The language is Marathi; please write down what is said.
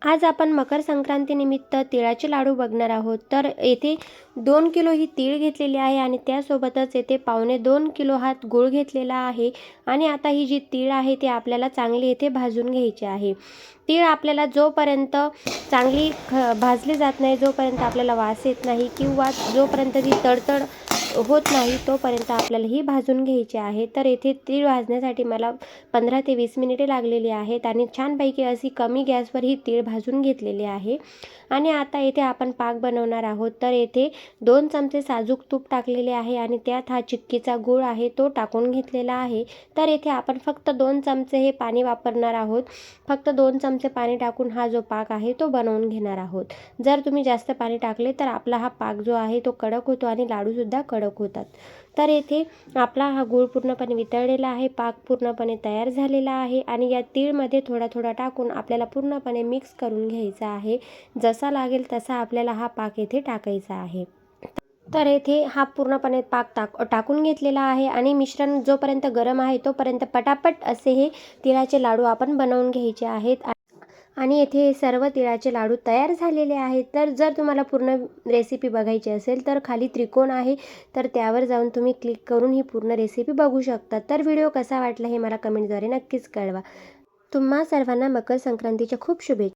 आज आपण मकर संक्रांतीनिमित्त तिळाचे लाडू बघणार आहोत। तर येथे 2 किलो ही तीळ घेतलेली आहे आणि त्यासोबतच येथे 2.25 किलो हा गूळ घेतलेला आहे। आणि आता ही जी तीळ आहे ती आपल्याला चांगली येथे भाजून घ्यायची आहे। तीळ आपल्याला जोपर्यंत चांगली भाजली जात नाही, जोपर्यंत आपल्याला वास येत नाही किंवा जोपर्यंत ती तडतड होत नाही तोपर्यंत आपल्याला ही भाजून घ्यायची आहे। तर येथे तीळ भाजण्यासाठी मला 15 ते 20 मिनिटे लागलेली आहेत आणि छानपैकी अशी कमी गॅसवर ही तीळ भाजून घेतलेली आहे। आणि आता येथे आपण पाक बनवणार आहोत। तर येथे 2 चमचे साजूक तूप टाकलेले आहे आणि त्यात हा चिक्कीचा गूळ आहे तो टाकून घेतलेला आहे। तर येथे आपण फक्त 2 चमचे हे पाणी वापरणार आहोत। फक्त 2 चमचे पाणी टाकून हा जो पाक आहे तो बनवून घेणार आहोत। जर तुम्ही जास्त पाणी टाकले तर आपला हा पाक जो आहे तो कडक होतो आणि लाडूसुद्धा कडक होतात। तर येथे आपला हा गूळ पूर्णपणे वितळलेला आहे, पाक पूर्णपणे तयार झालेला आहे आणि या तीळमध्ये थोडा थोडा टाकून आपल्याला पूर्णपणे मिक्स करून घ्यायचा आहे। जसा लागेल तसा आपल्याला हा पाक येथे टाकायचा आहे। तर येथे हा पूर्णपणे पाक टाकून घेतलेला आहे आणि मिश्रण जोपर्यंत गरम आहे तोपर्यंत पटापट असे हे तिळाचे लाडू आपण बनवून घ्यायचे आहेत। आणि येथे सर्व तिळाचे लाडू तयार झालेले आहेत। तर जर तुम्हाला पूर्ण रेसिपी बघायची असेल तर खाली त्रिकोण आहे, तर त्यावर जाऊन तुम्ही क्लिक करून ही पूर्ण रेसिपी बघू शकता। तर व्हिडिओ कसा वाटला हे मला कमेंटद्वारे नक्कीच कळवा। तुम्हा सर्वांना मकर संक्रांतीच्या खूप शुभेच्छा।